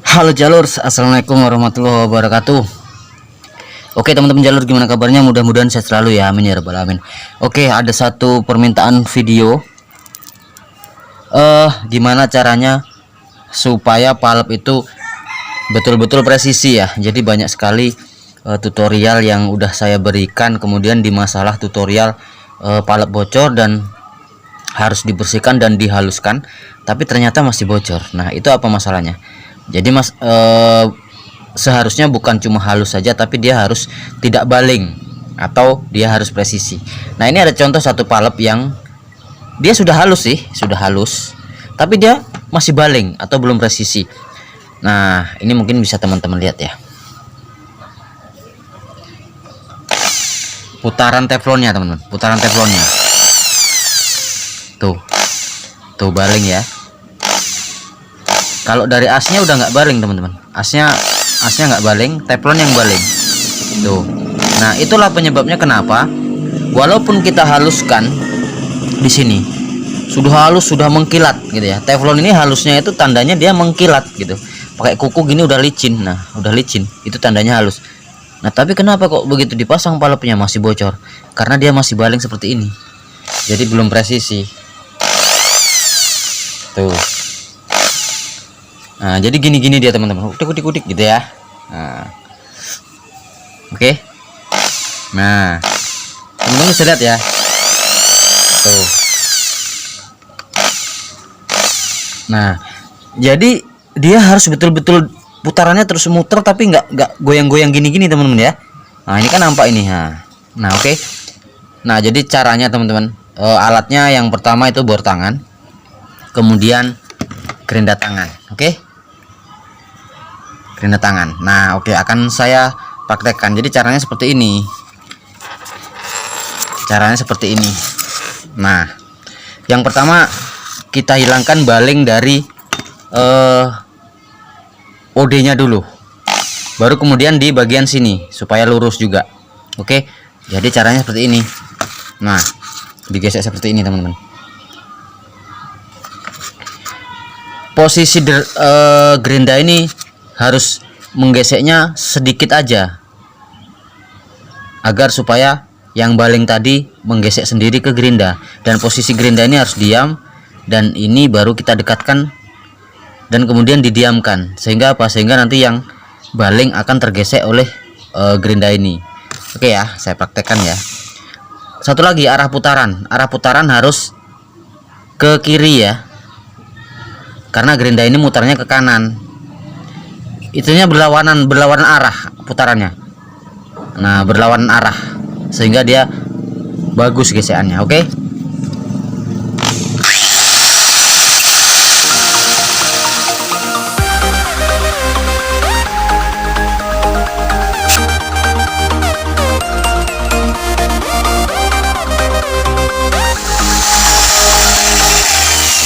Halo Jalur, assalamualaikum warahmatullahi wabarakatuh. Oke teman-teman Jalur, gimana kabarnya? Mudah-mudahan sehat selalu ya, amin ya rabbal alamin. Oke, ada satu permintaan video, gimana caranya supaya palep itu betul-betul presisi ya. Jadi banyak sekali tutorial yang udah saya berikan, kemudian di masalah tutorial palep bocor dan harus dibersihkan dan dihaluskan, tapi ternyata masih bocor. Nah, itu apa masalahnya? Jadi seharusnya bukan cuma halus saja, tapi dia harus tidak baling atau dia harus presisi. Nah, ini ada contoh satu palep yang dia sudah halus sih, sudah halus, tapi dia masih baling atau belum presisi. Nah, ini mungkin bisa teman-teman lihat ya. Putaran teflonnya teman-teman, putaran teflonnya. Tuh baling ya. Kalau dari asnya udah nggak baling teman-teman, asnya nggak baling, teflon yang baling tuh. Nah, itulah penyebabnya kenapa walaupun kita haluskan di sini sudah halus, sudah mengkilat gitu ya, teflon ini halusnya itu tandanya dia mengkilat gitu, pakai kuku gini udah licin. Nah, udah licin itu tandanya halus. Nah, tapi kenapa kok begitu dipasang palepnya masih bocor? Karena dia masih baling seperti ini, jadi belum presisi tuh. Nah, jadi gini-gini dia teman-teman, kudik-kudik gitu ya. Nah, oke. Nah, teman-teman bisa lihat ya. Tuh. Nah, jadi dia harus betul-betul putarannya terus muter, tapi nggak goyang-goyang gini-gini teman-teman ya. Nah, ini kan nampak ini. Nah, oke. Nah, jadi caranya teman-teman, alatnya yang pertama itu bor tangan, kemudian gerinda tangan, oke. Gerinda tangan. Nah, oke, akan saya praktekkan. Jadi caranya seperti ini. Caranya seperti ini. Nah, yang pertama kita hilangkan baling dari OD-nya dulu. Baru kemudian di bagian sini supaya lurus juga. Oke. Jadi caranya seperti ini. Nah, digesek seperti ini, teman-teman. Posisi gerinda ini harus menggeseknya sedikit aja agar supaya yang baling tadi menggesek sendiri ke gerinda, dan posisi gerinda ini harus diam, dan ini baru kita dekatkan dan kemudian didiamkan, sehingga apa? Sehingga nanti yang baling akan tergesek oleh gerinda ini. Oke ya, saya praktekkan ya. Satu lagi, arah putaran harus ke kiri ya, karena gerinda ini mutarnya ke kanan. Itunya berlawanan arah putarannya. Nah, berlawanan arah sehingga dia bagus gesekannya. Oke. Oke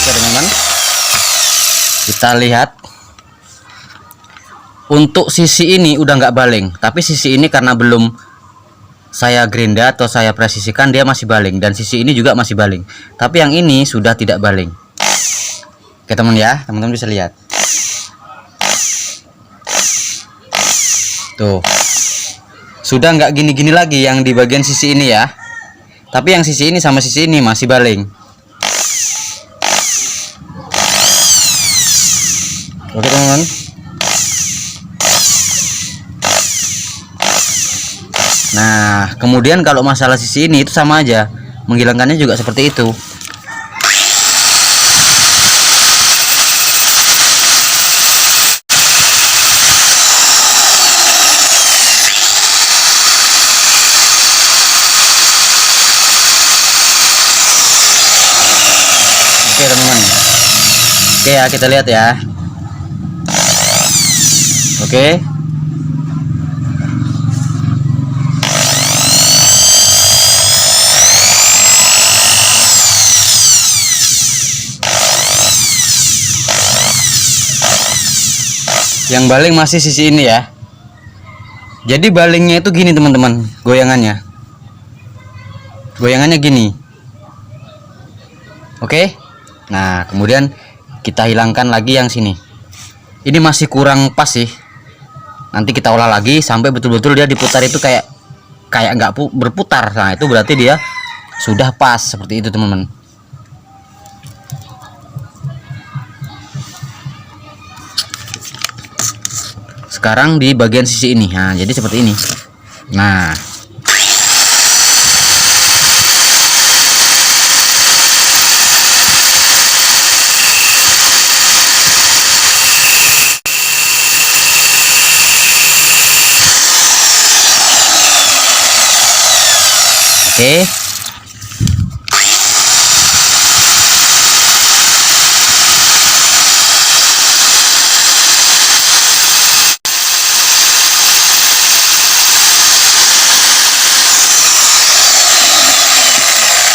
teman-teman, kita lihat. Untuk sisi ini udah nggak baling, tapi sisi ini karena belum saya gerinda atau saya presisikan, dia masih baling, dan sisi ini juga masih baling. Tapi yang ini sudah tidak baling. Oke teman ya, teman-teman bisa lihat. Tuh, sudah nggak gini-gini lagi yang di bagian sisi ini ya. Tapi yang sisi ini sama sisi ini masih baling. Oke teman-teman. Nah, kemudian kalau masalah sisi ini itu sama aja, menghilangkannya juga seperti itu. Oke teman-teman. Oke ya, kita lihat ya. Oke. Yang baling masih sisi ini ya. Jadi balingnya itu gini teman-teman, goyangannya gini. Oke. Nah, kemudian kita hilangkan lagi yang sini. ini masih kurang pas sih. Nanti kita olah lagi sampai betul-betul dia diputar itu kayak nggak berputar. Nah itu berarti dia sudah pas seperti itu teman-teman. Sekarang di bagian sisi ini, nah jadi seperti ini. Nah oke.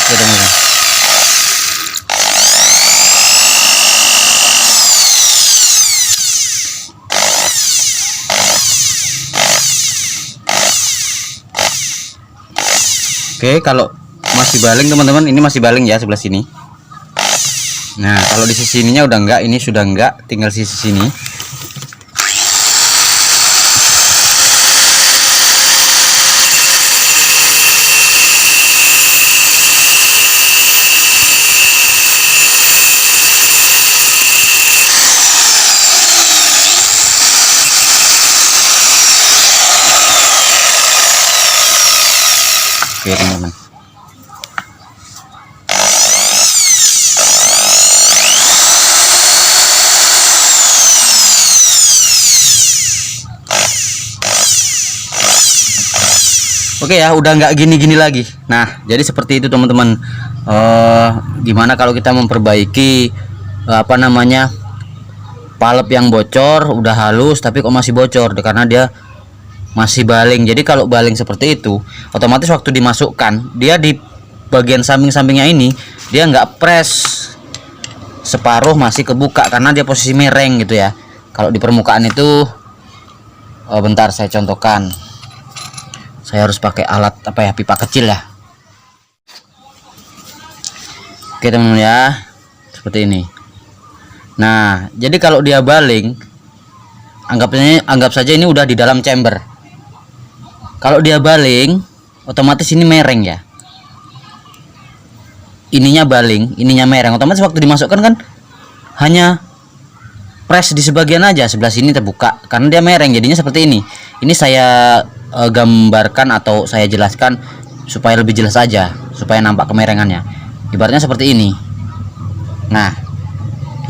Oke teman-teman. Oke, kalau masih baling teman-teman, ini masih baling ya sebelah sini. Nah, kalau di sisi ininya udah enggak, ini sudah enggak, tinggal sisi sini. Oke teman-teman. Oke ya, udah nggak gini-gini lagi. Nah, jadi seperti itu teman-teman. Gimana kalau kita memperbaiki apa namanya, palep yang bocor, udah halus tapi kok masih bocor karena dia masih baling. Jadi kalau baling seperti itu, otomatis waktu dimasukkan dia di bagian samping-sampingnya ini dia nggak press, separuh masih kebuka karena dia posisi mereng gitu ya. Kalau di permukaan itu, bentar saya contohkan. Saya harus pakai alat apa ya, pipa kecil ya. Oke teman-teman ya, seperti ini. Nah, jadi kalau dia baling, anggap saja ini udah di dalam chamber. Kalau dia baling, otomatis ini mereng ya. Ininya baling, ininya mereng. Otomatis waktu dimasukkan kan hanya press di sebagian aja, sebelah sini terbuka karena dia mereng. Jadinya seperti ini. Ini saya gambarkan atau saya jelaskan supaya lebih jelas aja, supaya nampak kemerengannya. Ibaratnya seperti ini. Nah,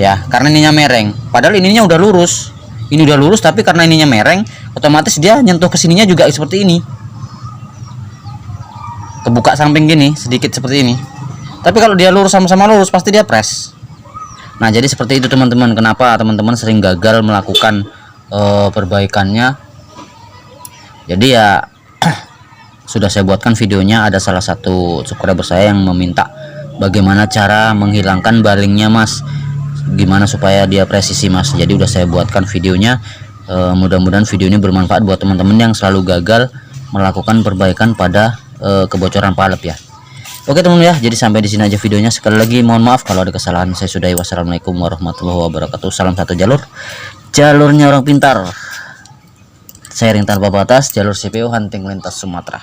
ya, karena ininya mereng. Padahal ininya udah lurus. Ini udah lurus tapi karena ininya mereng, otomatis dia nyentuh kesininya juga seperti ini. Kebuka samping gini, sedikit seperti ini. Tapi kalau dia lurus sama-sama lurus, pasti dia press. Nah, jadi seperti itu teman-teman. Kenapa teman-teman sering gagal melakukan perbaikannya? Jadi ya sudah saya buatkan videonya. Ada salah satu subscriber saya yang meminta bagaimana cara menghilangkan balingnya mas, gimana supaya dia presisi mas. Jadi udah saya buatkan videonya. Mudah-mudahan video ini bermanfaat buat teman-teman yang selalu gagal melakukan perbaikan pada kebocoran palep ya. Oke teman-teman ya, jadi sampai di sini aja videonya. Sekali lagi mohon maaf kalau ada kesalahan, saya sudahi. Wassalamualaikum warahmatullahi wabarakatuh. Salam satu jalur, jalurnya orang pintar. Sharing tanpa batas, jalur CPU hunting lintas Sumatera.